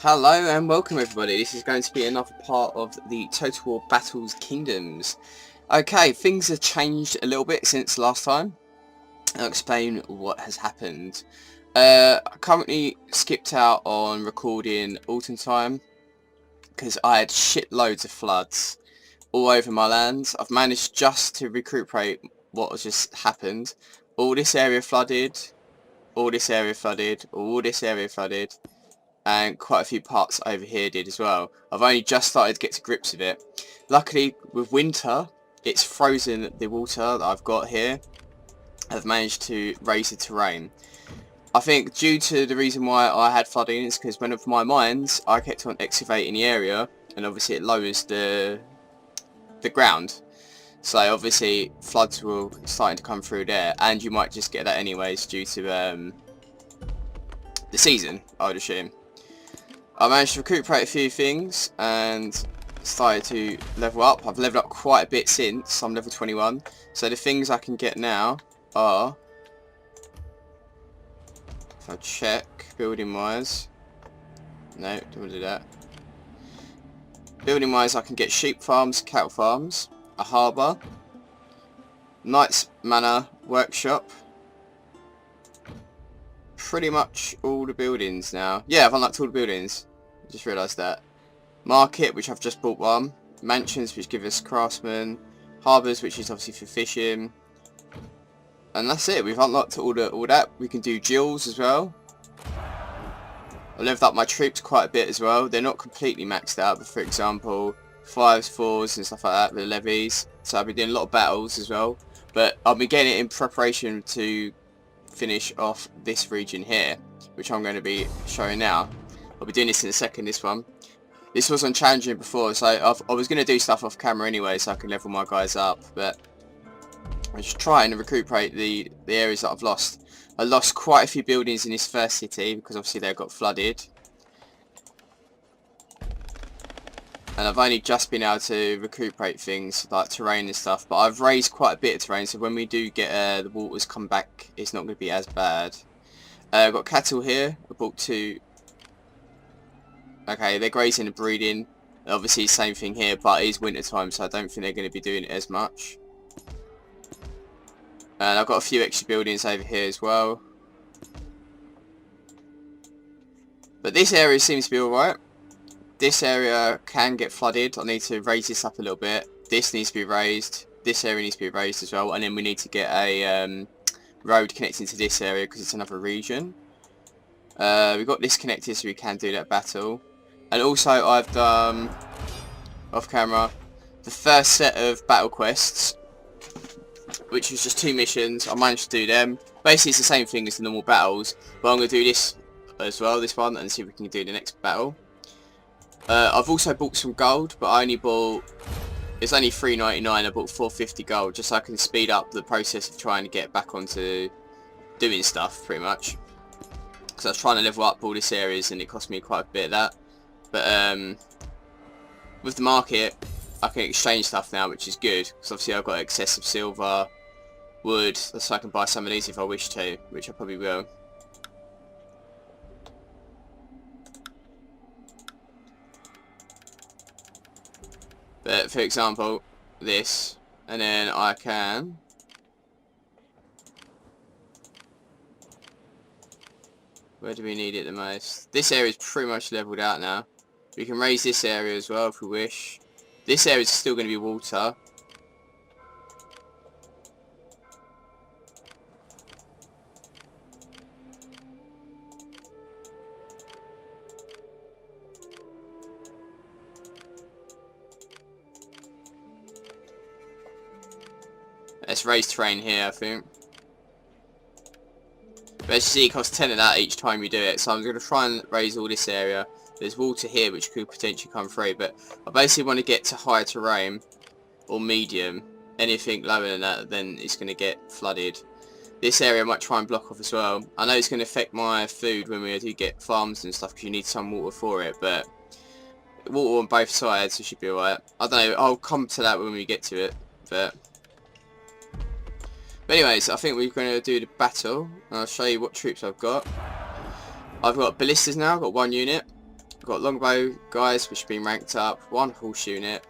Hello and welcome everybody. This is going to be another part of the Total War Battles Kingdoms. Okay, things have changed a little bit since last time. I'll explain what has happened. I currently skipped out on recording autumn time because I had shitloads of floods all over my lands. I've managed just to recuperate what has just happened. All this area flooded, all this area flooded, all this area flooded. And quite a few parts over here did as well. I've only just started to get to grips with it. Luckily with winter it's frozen the water that I've got here. I've managed to raise the terrain. I think due to the reason why I had flooding is because one of my mines I kept on excavating the area, and obviously it lowers the ground. So obviously floods will starting to come through there, and you might just get that anyways due to the season, I would assume. I managed to recuperate a few things and started to level up. I've leveled up quite a bit since. I'm level 21. So the things I can get now are, if I check building wise, no, don't want to do that. Building wise I can get sheep farms, cattle farms, a harbour, Knight's Manor workshop, pretty much all the buildings now. Yeah, I've unlocked all the buildings. Just realised that. Market, which I've just bought one. Mansions, which give us craftsmen. Harbours, which is obviously for fishing. And that's it. We've unlocked all that. We can do duels as well. I leveled up my troops quite a bit as well. They're not completely maxed out, but for example, 5s, 4s and stuff like that with the levies. So I'll be doing a lot of battles as well. But I'll be getting it in preparation to finish off this region here, which I'm going to be showing now. I'll be doing this in a second, this one. This was on challenging before, so I was going to do stuff off camera anyway so I can level my guys up, but I'm just trying to recuperate the areas that I've lost. I lost quite a few buildings in this first city because obviously they got flooded. And I've only just been able to recuperate things like terrain and stuff, but I've raised quite a bit of terrain, so when we do get the waters come back, it's not going to be as bad. I've got cattle here. I bought 2. Okay, they're grazing and breeding. Obviously same thing here, but it is winter time, so I don't think they're going to be doing it as much. And I've got a few extra buildings over here as well. But this area seems to be alright. This area can get flooded. I need to raise this up a little bit. This needs to be raised. This area needs to be raised as well. And then we need to get a road connecting to this area because it's another region. We've got this connected so we can do that battle. And also I've done, off camera, the first set of battle quests, which was just 2 missions. I managed to do them. Basically it's the same thing as the normal battles, but I'm going to do this as well, this one, and see if we can do the next battle. I've also bought some gold, but I only bought, it's only $3.99, I bought 450 gold, just so I can speed up the process of trying to get back onto doing stuff, pretty much. Because I was trying to level up all these areas and it cost me quite a bit of that. But with the market I can exchange stuff now, which is good, because obviously I've got excessive silver, wood, so I can buy some of these if I wish to, which I probably will. But for example, this, and then I can where do we need it the most? This area is pretty much leveled out now. We can raise this area as well if we wish. This area is still going to be water. Let's raise terrain here, I think. But as you see, it costs 10 of that each time you do it, so I'm going to try and raise all this area. There's water here which could potentially come through, but I basically want to get to higher terrain, or medium. Anything lower than that, then it's going to get flooded. This area I might try and block off as well. I know it's going to affect my food when we do get farms and stuff, because you need some water for it, but water on both sides, it should be alright. I don't know, I'll come to that when we get to it, but anyways, I think we're going to do the battle. I'll show you what troops I've got. I've got ballistas now, I've got 1 unit. I've got longbow guys, which have been ranked up. 1 horse unit.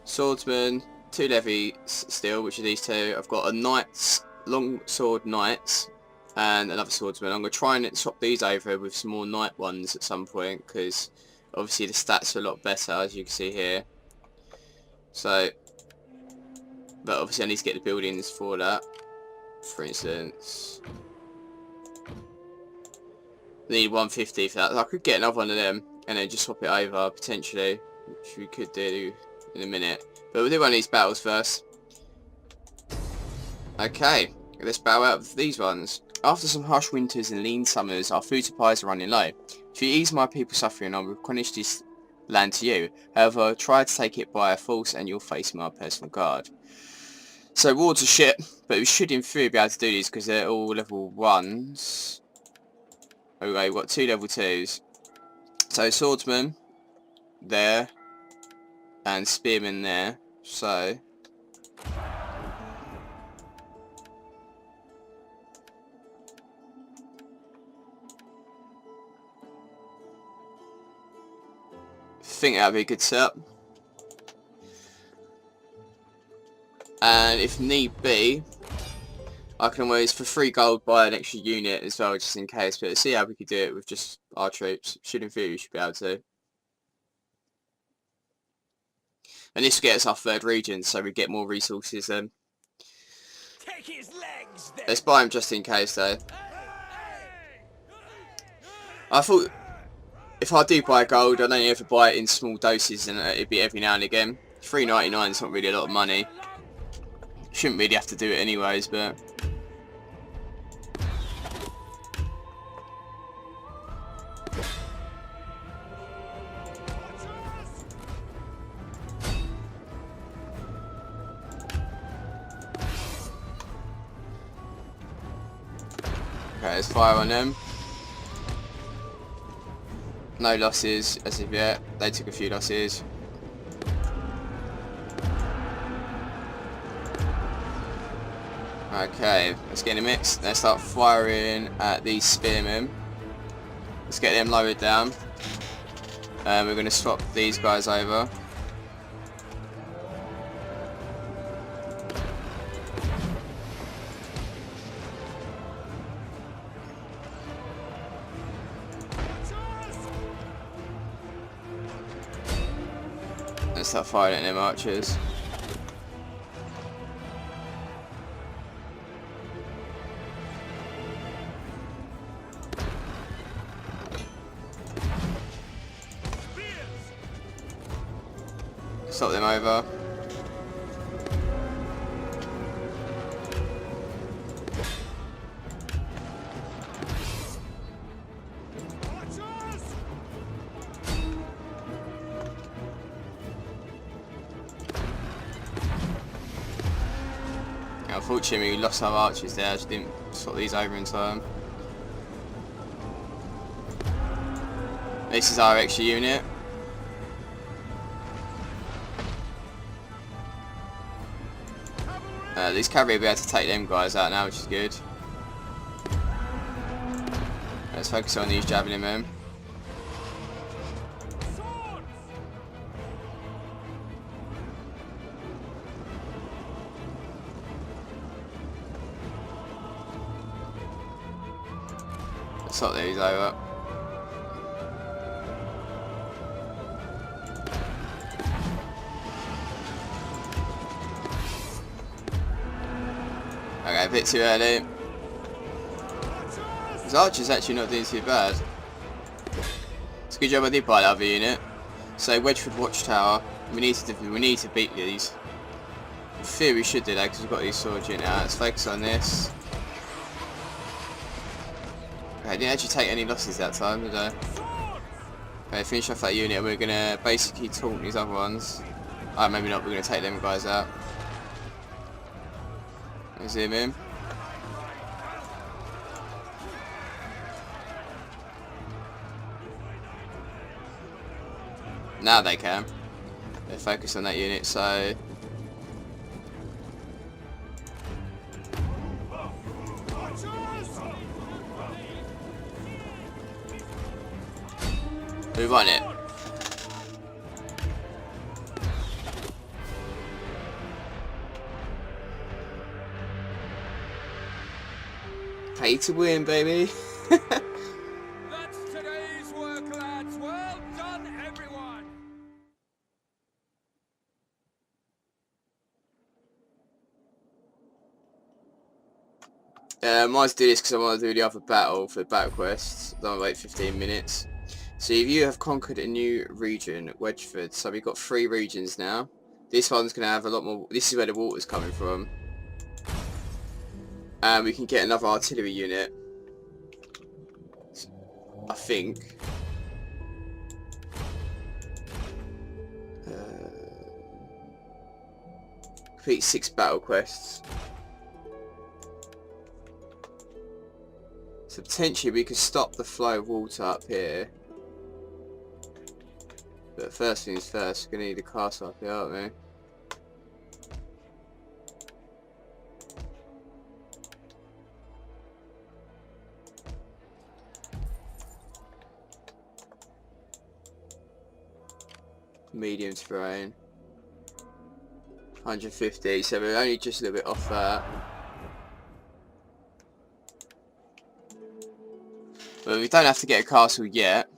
Swordsman, 2 levy steel, which are these 2. I've got a knights, long sword knights, and another swordsman. I'm going to try and swap these over with some more knight ones at some point, because obviously the stats are a lot better, as you can see here. So, but obviously I need to get the buildings for that. For instance, I need 150 for that. I could get another one of them and then just swap it over potentially, which we could do in a minute. But we'll do one of these battles first. Okay, let's battle out of these ones. After some harsh winters and lean summers, our food supplies are running low. To ease my people suffering, I'll replenish this land to you. However, try to take it by force and you'll face my personal guard. So wards are shit, but we should in theory be able to do these because they're all level 1s. Okay, we've got 2 level 2s. So swordsman there and spearman there. So I think that'd be a good setup. And if need be, I can always, for 3 gold, buy an extra unit as well, just in case. But let's see how we could do it with just our troops. Should in theory we should be able to. And this will get us our 3rd region, so we get more resources then. Take his legs, then. Let's buy him just in case though. I thought, if I do buy gold, I'd only ever buy it in small doses and it'd be every now and again. $3.99 is not really a lot of money. Shouldn't really have to do it anyways, but... Okay, let's fire on them. No losses as of yet. They took a few losses. Okay, let's get in the mix. Let's start firing at these spearmen. Let's get them lowered down. We're going to swap these guys over. Let's start firing at them archers. Stop them over. Unfortunately, we lost our archers there. I just didn't swap these over in time. This is our extra unit. These cavalry will be able to take them guys out now, which is good. Let's focus on these javelin men. Let's swap these over. Okay, a bit too early. His archer's actually not doing too bad. It's a good job I did buy the other unit. So Wedgeford Watchtower, we need to beat these. In theory we should do that because we've got these swords unit out. Let's focus on this. Okay, I didn't actually take any losses that time, did I? Okay, finish off that unit. We're gonna basically taunt these other ones. Oh, maybe not. We're gonna take them guys out. Zoom in. Now they can. They're focused on that unit, so... We won it. Pay to win, baby. That's today's work, lads. Well done, everyone. I might do this because I want to do the other battle for the battle quests. Don't wait 15 minutes. So if you have conquered a new region, Wedgeford. So we've got 3 regions now. This one's going to have a lot more. This is where the water's coming from. And we can get another artillery unit. I think. Complete 6 battle quests. So potentially we could stop the flow of water up here. But first things first, we're going to need a castle up here, aren't we? Medium terrain. 150, so we're only just a little bit off that. But we don't have to get a castle yet.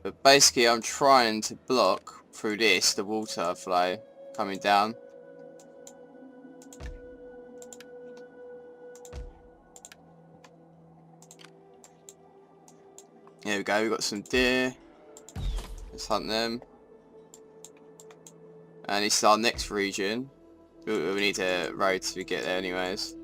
But basically I'm trying to block through this the water flow coming down. There we go, we've got some deer. Let's hunt them. And this is our next region. We need a road to get there anyways.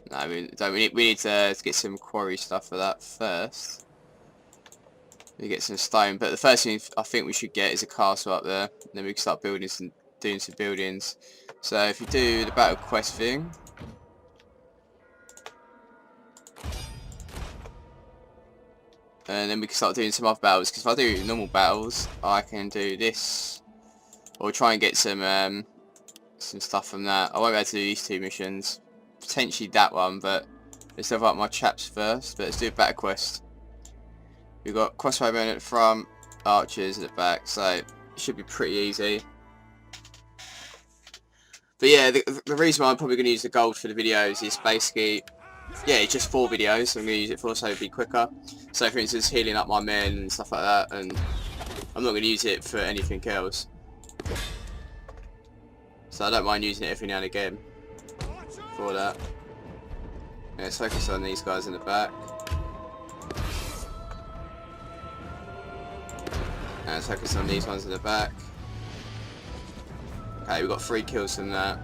No, we need to get some quarry stuff for that first. We get some stone, but the first thing I think we should get is a castle up there. And then we can start building doing some buildings. So if you do the battle quest thing. And then we can start doing some other battles, because if I do normal battles, I can do this, or try and get some stuff from that. I won't be able to do these 2 missions, potentially that one, but let's level up my chaps first. But let's do a battle quest. We've got crossbowmen at the front, archers at the back, so it should be pretty easy. But yeah, the reason why I'm probably going to use the gold for the videos is basically, yeah, it's just 4 videos, so I'm going to use it for so it'll be quicker. So for instance, healing up my men and stuff like that, and I'm not going to use it for anything else. So I don't mind using it every now and again for that. Yeah, let's focus on these guys in the back. And let's focus on these ones in the back. Okay, we've got 3 kills from that.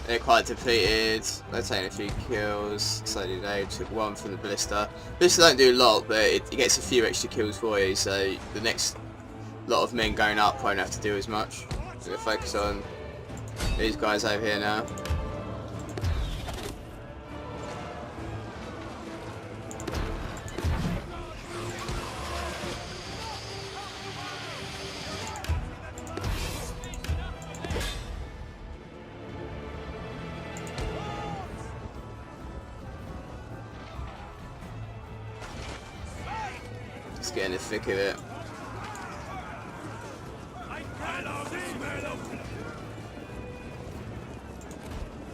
They're quite depleted. They're taking a few kills. So they took 1 from the ballista. Ballista don't do a lot, but it gets a few extra kills for you. So the next lot of men going up won't have to do as much. So we'll focus on these guys over here now. Let's get in the thick of it.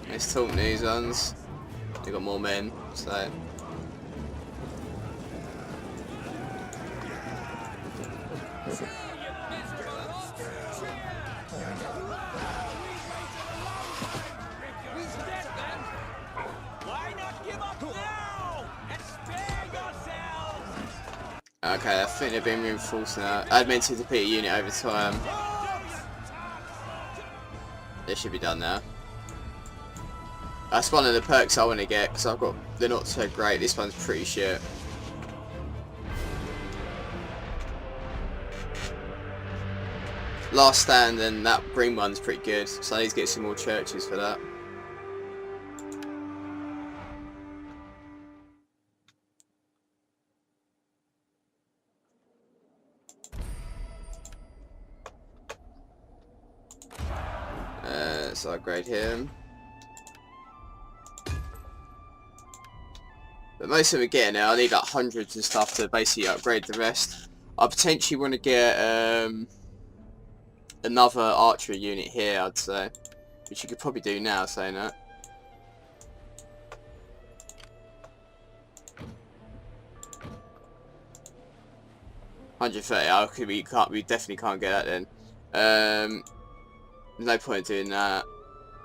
Let's talk these ones. They've got more men, so. Okay, I think they've been reinforced now. I'd meant to defeat a unit over time. They should be done now. That's one of the perks I want to get, because they're not so great. This one's pretty shit. Last stand, and that green one's pretty good, so I need to get some more churches for that. So I upgrade him. But most of them are getting there. I need like hundreds and stuff to basically upgrade the rest. I potentially want to get another archery unit here, I'd say, which you could probably do now, saying that. $130. We definitely can't get that then. There's no point in doing that.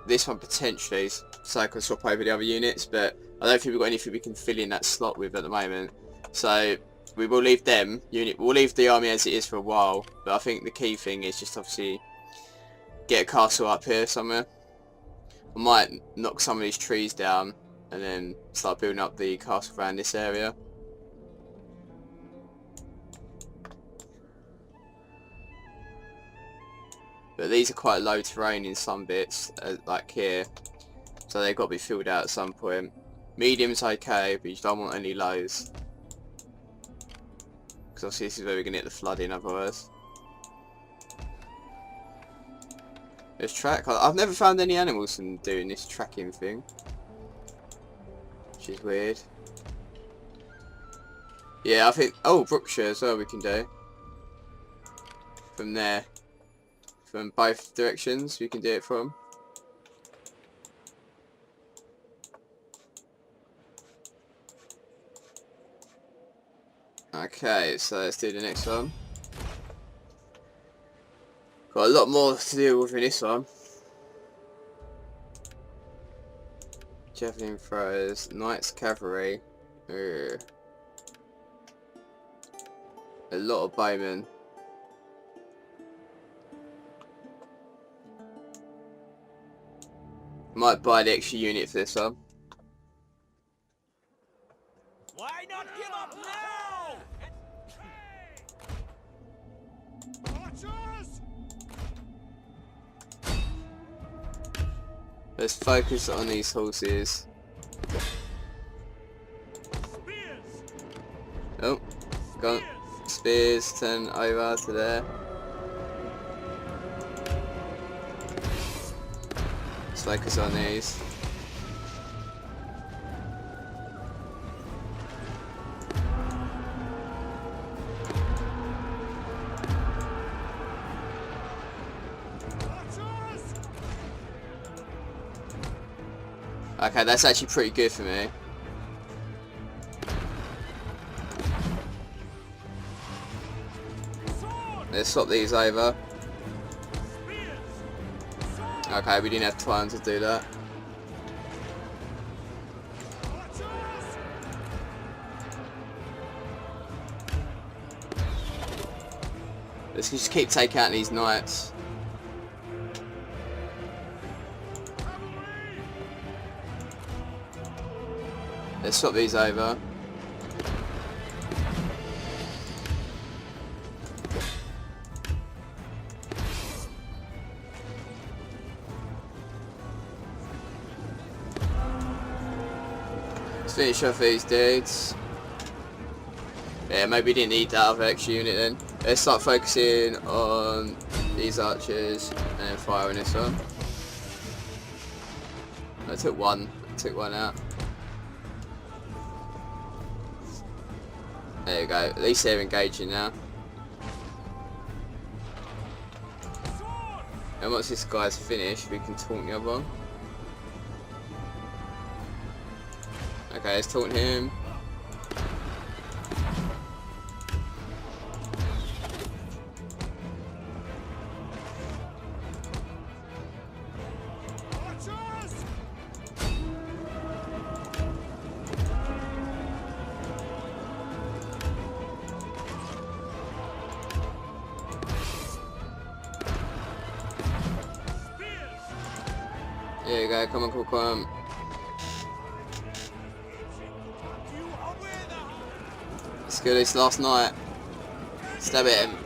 This one potentially, so I can swap over the other units, but I don't think we've got anything we can fill in that slot with at the moment. So we will leave them we'll leave the army as it is for a while, but I think the key thing is just obviously get a castle up here somewhere. I might knock some of these trees down and then start building up the castle around this area. But these are quite low terrain in some bits, like here, so they've got to be filled out at some point. Medium's okay, but you don't want any lows, because obviously this is where we're going to get the flooding otherwise. Let's track. I've never found any animals from doing this tracking thing, which is weird. Yeah, I think, oh, Brookshire as well we can do. From there. From both directions we can do it from. Okay, so let's do the next one. Got a lot more to deal with in this one. Javelin throwers, Knights Cavalry. Ugh. A lot of bowmen. Might buy the extra unit for this one. Why not give up now? Archers! Let's focus on these horses. Spears! Oh, gone. Spears turn over to there. Let's focus on these. Okay, that's actually pretty good for me. Let's swap these over. Okay, we didn't have time to do that. Let's just keep taking out these knights. Let's swap these over. Let's finish off these dudes. Yeah, maybe we didn't need that other extra unit then. Let's start focusing on these archers and then firing this one. I took one out. There you go, at least they're engaging now. And once this guy's finished, we can taunt the other one. Okay, let's taunt him. There you go, come on, come on. Let's go this last night. Stab at him.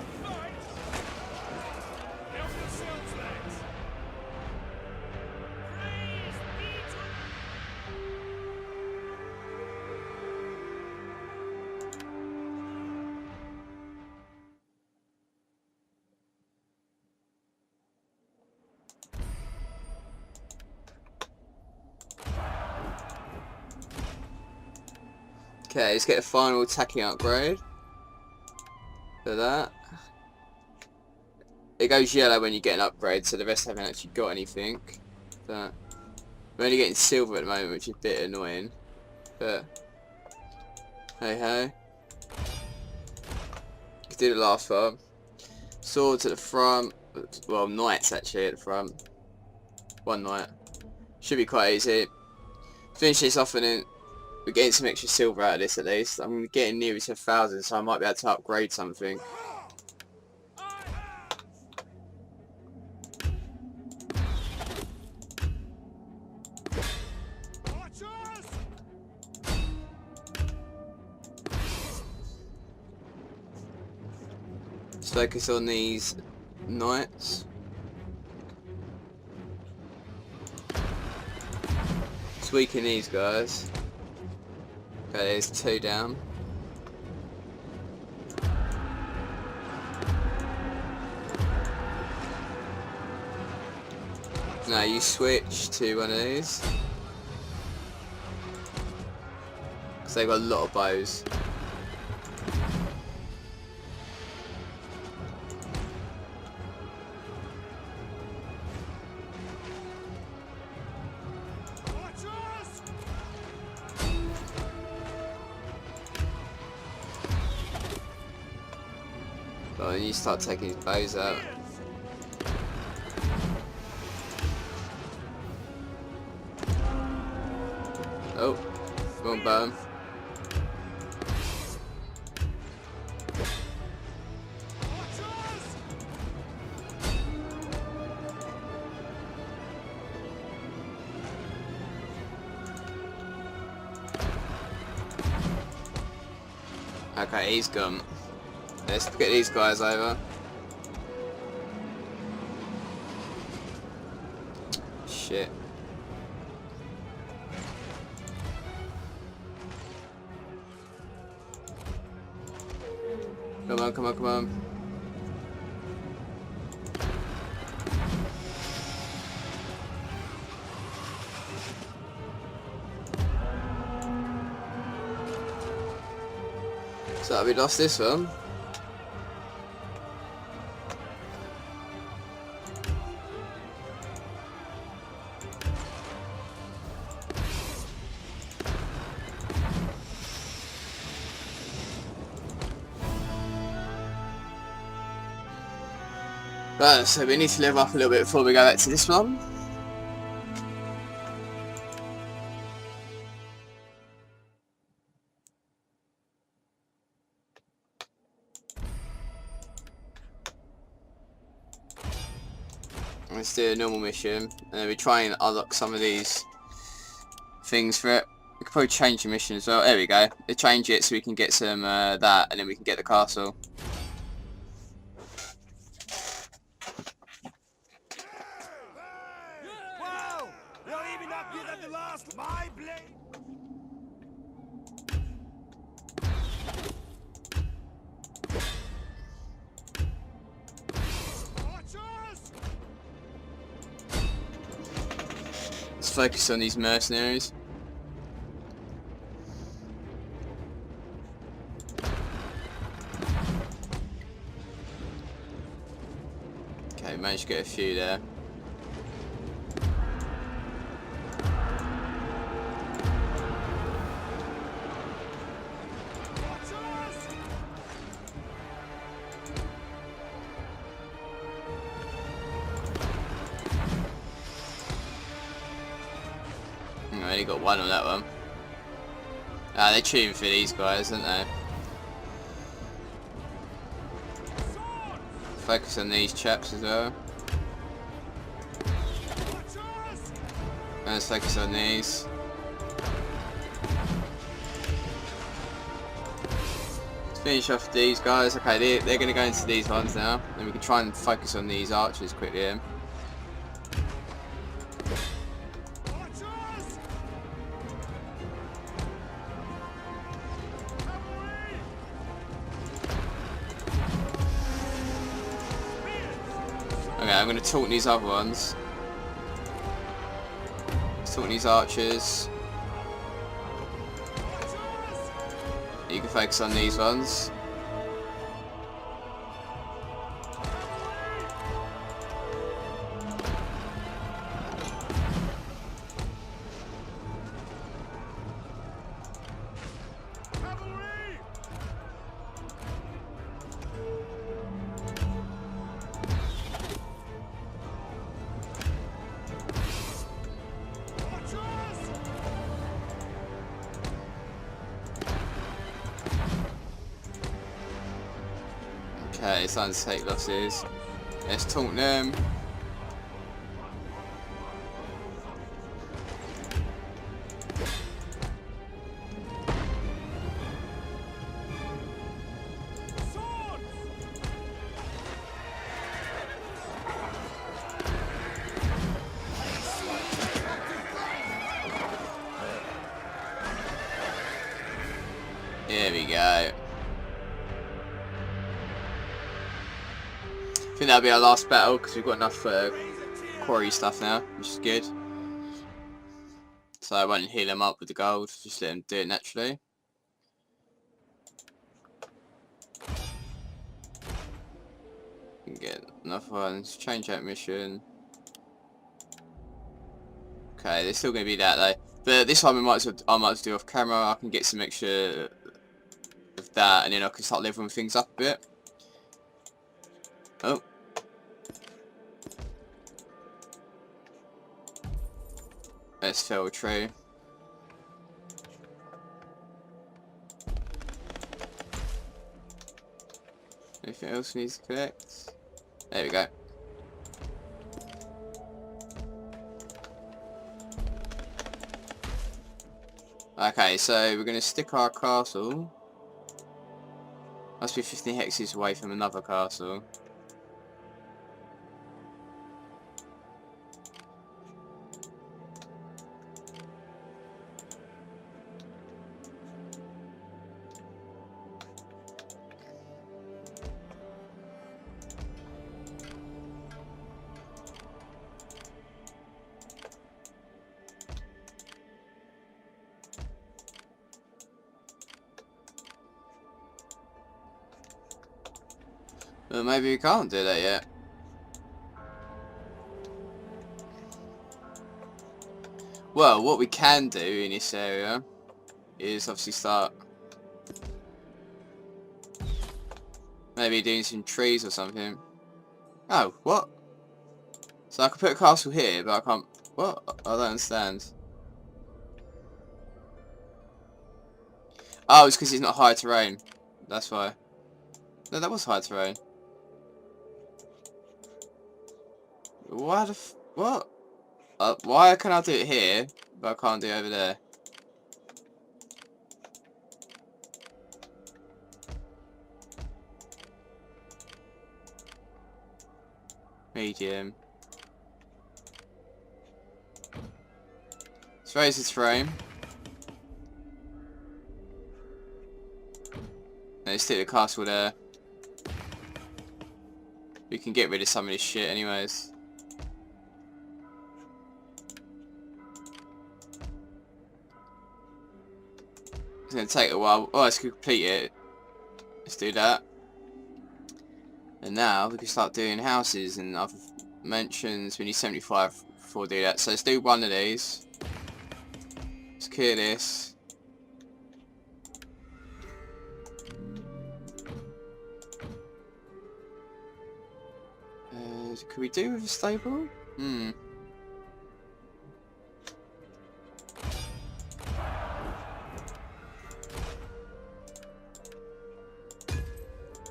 Okay, let's get a final attacking upgrade for that. It goes yellow when you get an upgrade, so the rest haven't actually got anything. But we're only getting silver at the moment, which is a bit annoying. But hey ho. Let's do the last one. Swords at the front. Well, knights actually at the front. One knight. Should be quite easy. Finish this off and then we're getting some extra silver out of this at least. I'm getting nearer to 1,000, so I might be able to upgrade something. Let's focus on these knights. Let's weaken these guys. Okay, there's 2 down. Now you switch to one of these. Because they've got a lot of bows. Oh, and you start taking his bows out. Oh, wrong bow. Okay, he's gone. Let's get these guys over. Shit. Come on, come on, come on. So we lost this one. So we need to level up a little bit before we go back to this one. Let's do a normal mission, and then we try and unlock some of these things for it. We could probably change the mission as well. There we go. They change it so we can get some that, and then we can get the castle. Let's focus on these mercenaries. Okay, managed to get a few there. I only got one on that one. Ah, they're cheating for these guys, aren't they? Focus on these chaps as well. And let's focus on these. Let's finish off these guys. Okay, they're going to go into these ones now. And we can try and focus on these archers quickly here. Okay, I'm going to taunt these other ones. Taunt these archers. You can focus on these ones. Okay, it's time to take losses. Let's taunt them. There we go. I think that'll be our last battle because we've got enough quarry stuff now, which is good. So I won't heal them up with the gold, just let them do it naturally. Get enough ones, change that mission. Okay, there's still going to be that though. But this time I might as well do off camera. I can get some extra of that and then I can start leveling things up a bit. Oh. Let's fell true. Anything else we need to collect? There we go. Okay, so we're going to stick our castle. Must be 15 hexes away from another castle. Well, maybe we can't do that yet. Well, what we can do in this area is obviously start maybe doing some trees or something. Oh, what? So I could put a castle here, but I can't... What? I don't understand. Oh, it's because it's not high terrain. That's why. No, that was high terrain. Why the f... What? Why can I do it here, but I can't do it over there? Medium. Let's raise its frame. Let's stick the castle there. We can get rid of some of this shit anyways. It's going to take a while. Oh, let's complete it. Let's do that. And now we can start doing houses and other mansions. We need 75 before we do that. So let's do one of these. Let's clear this. Could we do with a stable?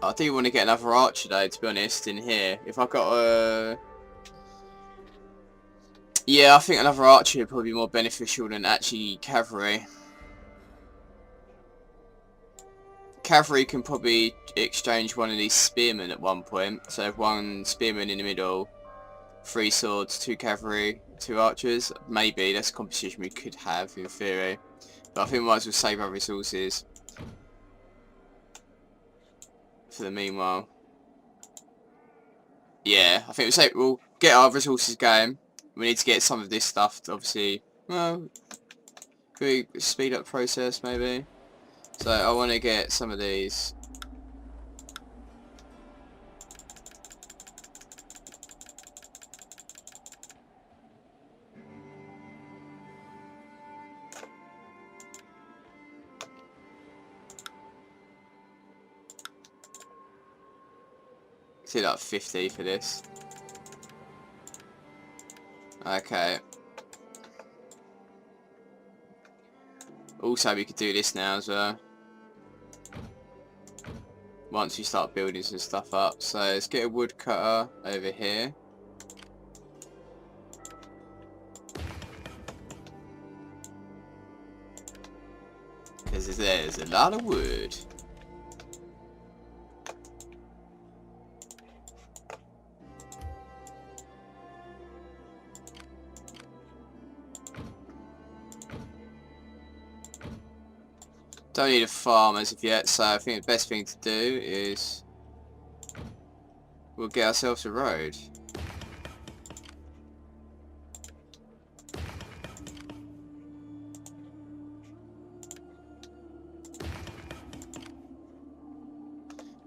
I do want to get another archer though, to be honest, in here. If I got a... Yeah, I think another archer would probably be more beneficial than actually cavalry. Cavalry can probably exchange one of these spearmen at one point. So have one spearman in the middle, 3 swords, 2 cavalry, 2 archers. Maybe, that's a competition we could have in theory. But I think we might as well save our resources for the meanwhile. Yeah, I think we'll get our resources going. We need to get some of this stuff to obviously, well, could we speed up the process maybe? So I want to get some of these. See, like 50 for this. Okay. Also, we could do this now as well. Once we start building some stuff up. So let's get a woodcutter over here. Because there's a lot of wood. Don't need a farm as of yet, so I think the best thing to do is we'll get ourselves a road.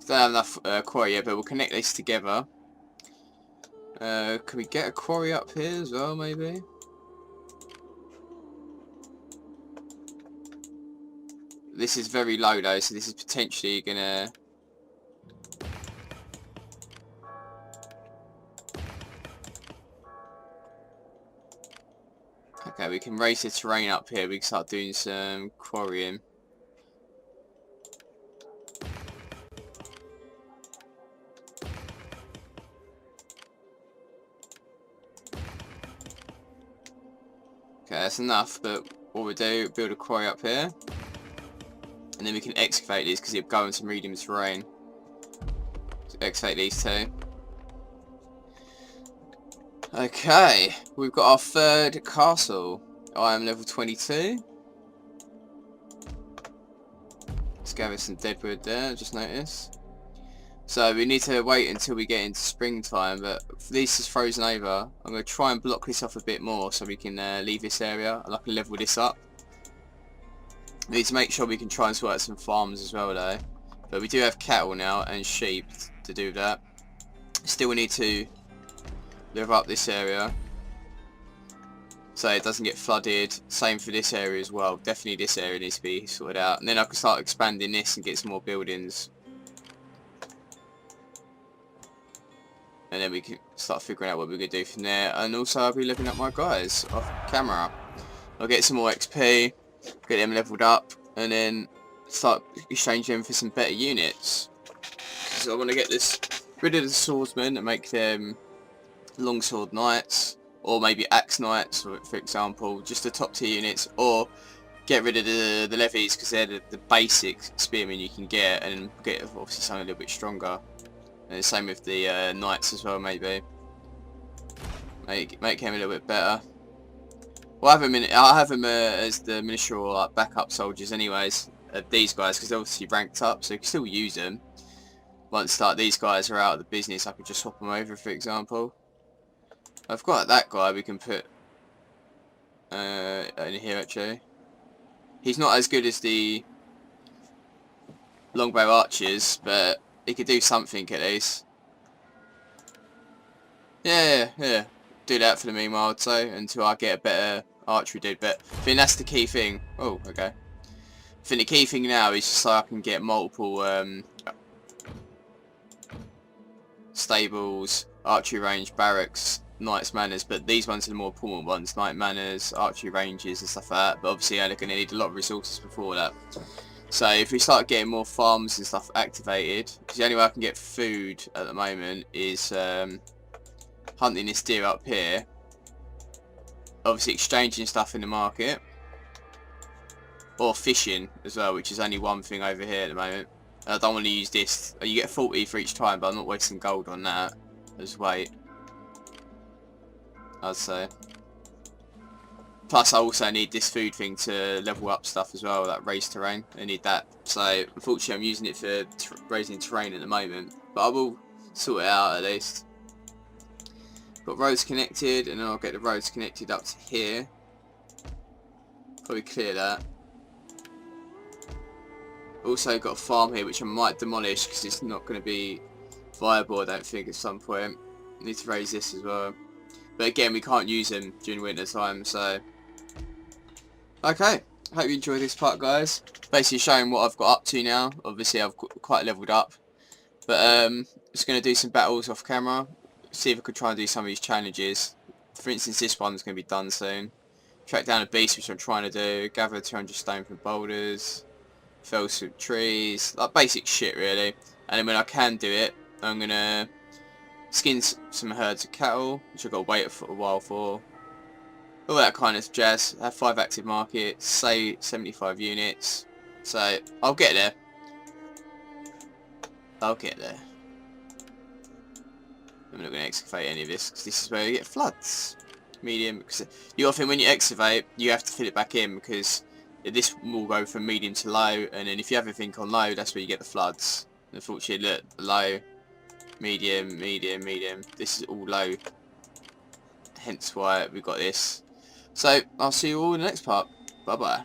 Don't have enough quarry yet, but we'll connect this together. Can we get a quarry up here as well, maybe? This is very low though, so this is potentially gonna... Okay, we can raise the terrain up here, we can start doing some quarrying. Okay, that's enough, but what we do, build a quarry up here. And then we can excavate these because it'll go in some medium terrain. So excavate these two. Okay, we've got our third castle. I am level 22. Let's gather some deadwood there, just noticed. So we need to wait until we get into springtime, but this is frozen over. I'm going to try and block this off a bit more so we can leave this area and I can level this up. We need to make sure we can try and sort out some farms as well though. But we do have cattle now and sheep to do that. Still we need to live up this area so it doesn't get flooded. Same for this area as well. Definitely this area needs to be sorted out. And then I can start expanding this and get some more buildings. And then we can start figuring out what we're going to do from there. And also I'll be looking at my guys off camera. I'll get some more XP. Get them leveled up and then start exchanging them for some better units. So I want to get rid of the swordsmen and make them longsword knights, or maybe axe knights for example, just the top tier units, or get rid of the levies because they're the basic spearmen you can get, and get obviously something a little bit stronger. And the same with the knights as well, maybe make him a little bit better. Well, I'll have them as the ministerial like backup soldiers anyways, these guys, because they're obviously ranked up, so you can still use them. Once these guys are out of the business, I could just swap them over, for example. I've got that guy we can put in here actually. He's not as good as the longbow archers, but he could do something at least. Yeah. Do that for the meanwhile, I'd say, until I get a better archery dude. But I think that's the key thing. Oh, okay. I think the key thing now is just so I can get multiple stables, archery range, barracks, knights manors. But these ones are the more important ones: knight manors, archery ranges, and stuff like that. But obviously, I'm going to need a lot of resources before that. So if we start getting more farms and stuff activated, because the only way I can get food at the moment is hunting this deer up here, obviously exchanging stuff in the market, or fishing as well, which is only one thing over here at the moment. I don't want to use this. You get 40 for each time, but I'm not wasting gold on that. Just wait, I'd say. Plus I also need this food thing to level up stuff as well, that raised terrain. I need that. So unfortunately I'm using it for raising terrain at the moment, but I will sort it out at least. Got roads connected, and then I'll get the roads connected up to here. Probably clear that. Also got a farm here which I might demolish because it's not going to be viable, I don't think, at some point. Need to raise this as well. But again, we can't use them during winter time, so... Okay, hope you enjoyed this part, guys. Basically showing what I've got up to now. Obviously, I've quite leveled up. But, just going to do some battles off camera. See if I could try and do some of these challenges. For instance, this one's going to be done soon. Track down a beast, which I'm trying to do. Gather 200 stone from boulders. Fell some trees. Like, basic shit, really. And then when I can do it, I'm going to skin some herds of cattle, which I've got to wait for a while for. All that kind of jazz. Have 5 active markets, say 75 units. So, I'll get there. I'll get there. I'm not going to excavate any of this, because this is where you get floods. Medium, because you often, when you excavate, you have to fill it back in, because this will go from medium to low, and then if you have everything on low, that's where you get the floods. Unfortunately, look, low, medium, medium, medium. This is all low. Hence why we've got this. So, I'll see you all in the next part. Bye-bye.